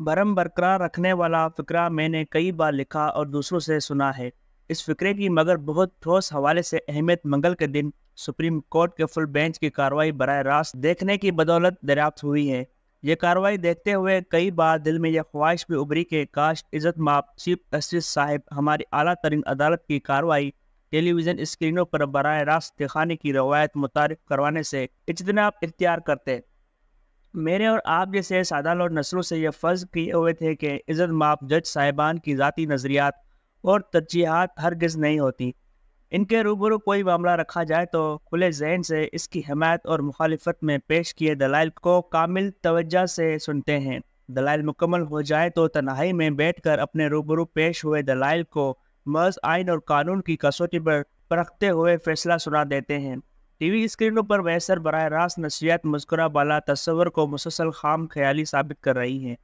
भरम बरकरार रखने वाला फ़िक्रा मैंने कई बार लिखा और दूसरों से सुना है। इस फ़िक्रे की मगर बहुत ठोस हवाले से अहमियत मंगल के दिन सुप्रीम कोर्ट के फुल बेंच की कार्रवाई बराह रास्त देखने की बदौलत दरियाफ्त हुई है। ये कार्रवाई देखते हुए कई बार दिल में यह ख्वाहिश भी उभरी कि काश इज़्ज़त माब चीफ जस्टिस साहिब हमारी आला तरीन अदालत की कार्रवाई टेलीविज़न स्क्रीनों पर बराह रास्त दिखाने की रवायत मुतारिफ करवाने से इज्तनाब इख्तियार करते। मेरे और आप जैसे सादा लोग नस्लों से यह फ़र्ज़ किए हुए थे कि इज़्ज़त माप जज साहिबान की ज़ाती नज़रियात और तरजीहात हरगिज़ नहीं होती। इनके रूबरू कोई मामला रखा जाए तो खुले जहन से इसकी हिमायत और मुखालिफत में पेश किए दलाइल को कामिल तवज्जो से सुनते हैं। दलाइल मुकम्मल हो जाए तो तन्हाई में बैठकर अपने रूबरू पेश हुए दलाइल को महज आइन और कानून की कसौटी पर परखते हुए फैसला सुना देते हैं। टीवी स्क्रीनों पर मैसर बराह रास्त नशरियात मुस्कुरा बाला तस्वर को मुसलसल खाम ख्याली साबित कर रही हैं।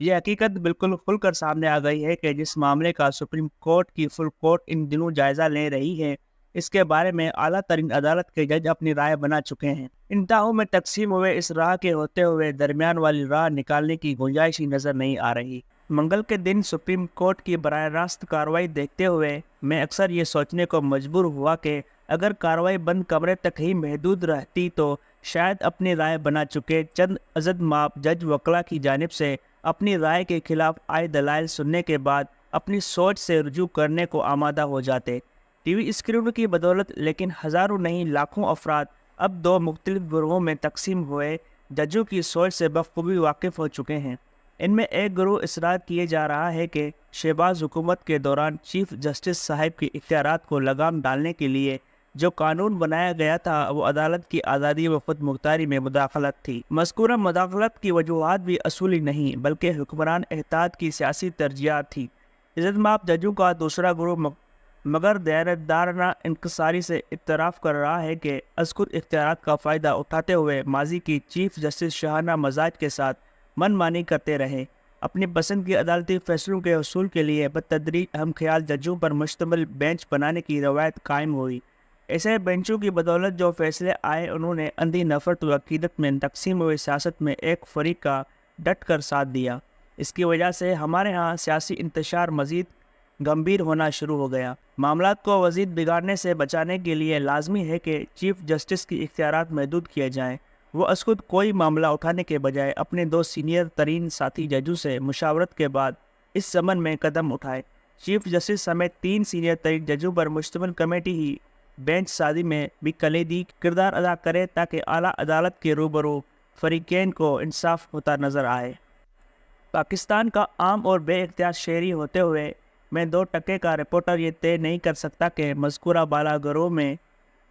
यह हकीकत बिल्कुल खुलकर सामने आ गई है कि जिस मामले का सुप्रीम कोर्ट की फुल कोर्ट इन दिनों जायजा ले रही है, इसके बारे में आला तरीन अदालत के जज अपनी राय बना चुके हैं। इंतहाओं में तकसीम हुए इस राह के होते हुए दरमियान वाली राह निकालने की गुंजाइश ही नजर नहीं आ रही। मंगल के दिन सुप्रीम कोर्ट की बराह रास्त कार्रवाई देखते हुए मैं अक्सर ये सोचने को मजबूर हुआ कि अगर कार्रवाई बंद कमरे तक ही महदूद रहती तो शायद अपनी राय बना चुके चंद अज़द माप जज वकला की जानिब से अपनी राय के खिलाफ आए दलाइल सुनने के बाद अपनी सोच से रुजू करने को आमादा हो जाते। टीवी स्क्रीनों की बदौलत लेकिन हज़ारों नहीं लाखों अफराद अब दो मुख्तलिफ ग्रोहों में तकसीम हुए जजों की सोच से बखूबी वाकिफ़ हो चुके हैं। इनमें एक ग्रोह इसरार किए जा रहा है कि शहबाज हुकूमत के दौरान चीफ जस्टिस साहिब की इख्तियारात को लगाम डालने के लिए जो कानून बनाया गया था वो अदालत की आज़ादी व खुद मुख्तारी में मुदाखलत थी। मज़कूरा मुदाखलत की वजूहात भी असूली नहीं बल्कि हुक्मरान एहतियात की सियासी तरजीहात थी। इज़्ज़त माप जजों का दूसरा ग्रुप मगर दयानतदाराना इंकसारी से इतराफ़ कर रहा है कि अज़कुर इख्तियारात का फ़ायदा उठाते हुए माजी की चीफ जस्टिस शाहाना मजाज के साथ मनमानी करते रहे। अपनी पसंद की अदालती फैसलों के हसूल के लिए बतदरीज अहम ख्याल जजों पर मुश्तमिल बेंच बनाने की रवायत कायम हुई। ऐसे बेंचों की बदौलत जो फैसले आए उन्होंने अंधी नफरत व अकीदत में तकसीम हुई सियासत में एक फरीक का डट कर साथ दिया। इसकी वजह से हमारे यहाँ सियासी इंतशार मज़ीद गंभीर होना शुरू हो गया। मामलात को मज़ीद बिगाड़ने से बचाने के लिए लाजमी है कि चीफ जस्टिस की इख्तियारात महदूद किए जाएँ। वो असखुद कोई मामला उठाने के बजाय अपने दो सीनियर तरीन साथी जजों से मुशावरत के बाद इस संबंध में कदम उठाए। चीफ जस्टिस समेत 3 सीनियर तरीन जजों पर मुश्तमिल कमेटी ही बेंच साजी में भी कलीदी किरदार अदा करे ताकि आला अदालत के रूबरू फरीकैन को इंसाफ होता नजर आए। पाकिस्तान का आम और बेइख्तियार शहरी होते हुए मैं 2 टके का रिपोर्टर ये तय नहीं कर सकता कि मज़कूरा बाला गिरोह में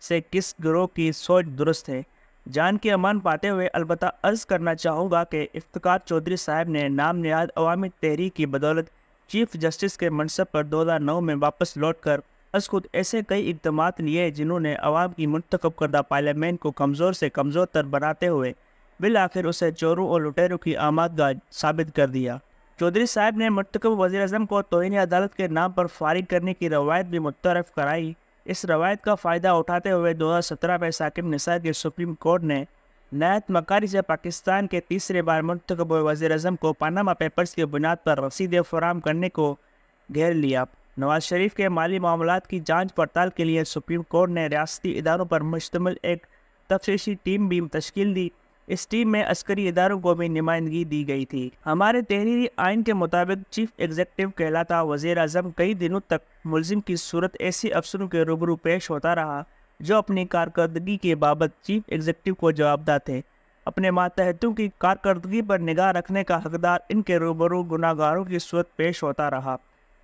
से किस गिरोह की सोच दुरुस्त है। जान की अमान पाते हुए अलबत्ता अर्ज़ करना चाहूँगा कि इफ्तिकार चौधरी साहब ने नाम नहाद अवामी तहरीक की बदौलत चीफ जस्टिस के मनसब पर 2009 में वापस लौट कर अस खुद ऐसे कई इक़दामात लिए जिन्होंने अवाम की मुंतखब करदा पार्लियामेंट को कमज़ोर से कमज़ोर तर बनाते हुए बिल आखिर उसे चोरों और लुटेरों की आमादगाह साबित कर दिया। चौधरी साहब ने मुंतखब वज़ीर-ए-आज़म को तौहीन अदालत के नाम पर फारिग करने की रवायत भी मुतरफ़ कराई। इस रवायत का फ़ायदा उठाते हुए 2017 में साकिब निसार के सुप्रीम कोर्ट ने नायत मकारी से पाकिस्तान के तीसरे बार मुंतखब वज़ीर-ए-आज़म को पानामा पेपर्स की बुनियाद पर रसीदें फराहम करने को घेर लिया। नवाज शरीफ के माली मामलात की जांच पड़ताल के लिए सुप्रीम कोर्ट ने रियासती इदारों पर मुश्तमिल एक तफ्तीशी टीम भी तश्कील दी। इस टीम में अस्करी इदारों को भी नुमाइंदगी दी गई थी। हमारे तहरीरी आइन के मुताबिक चीफ एग्जीक्यूटिव कहलाता वज़ीर आज़म कई दिनों तक मुल्जिम की सूरत ऐसे अफसरों के रूबरू पेश होता रहा जो अपनी कारकर्दगी के बाबत चीफ एग्जीक्यूटिव को जवाबदार थे। अपने मातहतों की कारकर्दगी पर निगाह रखने का हकदार इनके रूबरू गुनाहगारों की सूरत पेश होता रहा।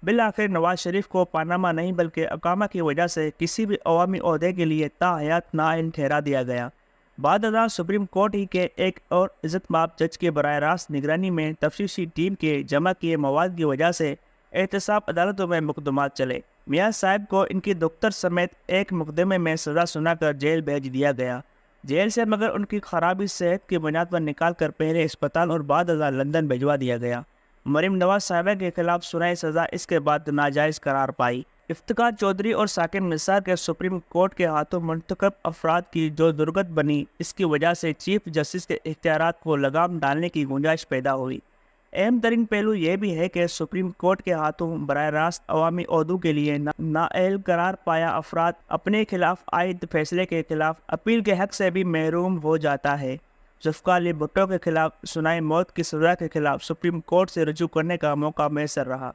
बिल आखिर नवाज शरीफ को पानामा नहीं बल्कि अकामा की वजह से किसी भी अवामी ओहदे के लिए ताहयात नाअहल ठहरा दिया गया। बाद अदा सुप्रीम कोर्ट ही के एक और इज़्ज़त माब जज के बराह रास्त निगरानी में तफ्तीशी टीम के जमा किए मवाद की वजह से एहतसाब अदालतों में मुकदमात चले। मियाँ साहब को इनकी दफ्तर समेत एक मुकदमे में सज़ा सुनाकर जेल भेज दिया गया। जेल से मगर उनकी खराबी सेहत की बुनियाद पर निकाल कर पहले अस्पताल और बाद अदा लंदन भिजवा दिया गया। मरीम नवाज साहिबा के खिलाफ सुनाई सज़ा इसके बाद नाजायज़ करार पाई। इफ्तिकार चौधरी और साकिब निसार के सुप्रीम कोर्ट के हाथों मुंतखब अफराद की जो दुर्गत बनी, इसकी वजह से चीफ जस्टिस के इख्तियारात को लगाम डालने की गुंजाइश पैदा हुई। اہم ترین پہلو یہ بھی ہے کہ سپریم کورٹ کے ہاتھوں براہ راست عوامی عہدوں کے لیے نااہل قرار پایا افراد اپنے خلاف عائد فیصلے کے خلاف اپیل کے حق سے بھی محروم ہو جاتا ہے۔ ذوالفقار علی بھٹو کے خلاف سنائی موت کی سزا کے خلاف سپریم کورٹ سے رجوع کرنے کا موقع میسر رہا۔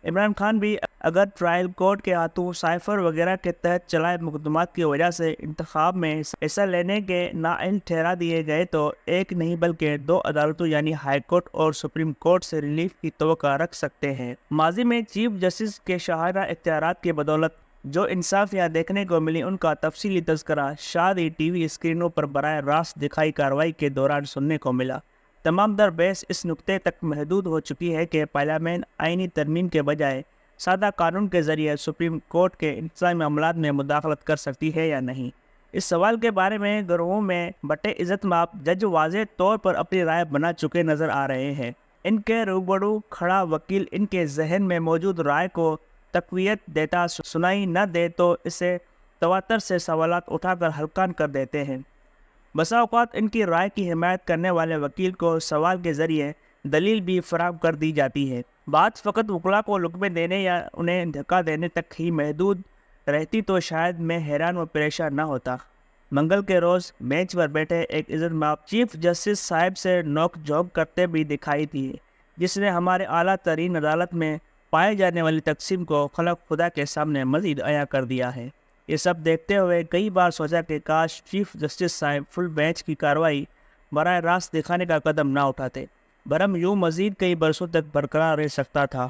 عمران خان بھی اگر ٹرائل کورٹ کے ہاتھوں سائفر وغیرہ کے تحت چلائے مقدمات کی وجہ سے انتخاب میں حصہ لینے کے نااہل ٹھہرا دیے گئے تو ایک نہیں بلکہ دو عدالتوں یعنی ہائی کورٹ اور سپریم کورٹ سے ریلیف کی توقع رکھ سکتے ہیں۔ ماضی میں چیف جسٹس کے شاہراہ اختیارات کی بدولت جو انصاف یہاں دیکھنے کو ملی، ان کا تفصیلی تذکرہ شاید ہی ٹی وی اسکرینوں پر براہ راست دکھائی کارروائی کے دوران سننے کو ملا۔ تمام در بحث اس نقطے تک محدود ہو چکی ہے کہ پارلیمنٹ آئینی ترمیم کے بجائے سادہ قانون کے ذریعے سپریم کورٹ کے انتظامی معاملات میں مداخلت کر سکتی ہے یا نہیں۔ اس سوال کے بارے میں گروہوں میں بٹے عزت مآب جج واضح طور پر اپنی رائے بنا چکے نظر آ رہے ہیں۔ ان کے روبرو کھڑا وکیل ان کے ذہن میں موجود رائے کو تقویت دیتا سنائی نہ دے تو اسے تواتر سے سوالات اٹھا کر ہلکان کر دیتے ہیں۔ بسا اوقات ان کی رائے کی حمایت کرنے والے وکیل کو سوال کے ذریعے دلیل بھی فراہم کر دی جاتی ہے۔ بات فقط وکلاء کو لقمے دینے یا انہیں دھکا دینے تک ہی محدود رہتی تو شاید میں حیران و پریشان نہ ہوتا۔ منگل کے روز بینچ پر بیٹھے ایک عزت مآب چیف جسٹس صاحب سے نوک جھونک کرتے بھی دکھائی دیے، جس نے ہمارے اعلیٰ ترین عدالت میں پائے جانے والی تقسیم کو خلق خدا کے سامنے مزید عیاں کر دیا ہے۔ یہ سب دیکھتے ہوئے کئی بار سوچا کہ کاش چیف جسٹس صاحب فل بینچ کی کارروائی براہ راست دکھانے کا قدم نہ اٹھاتے، برہم یوں مزید کئی برسوں تک برقرار رہ سکتا تھا۔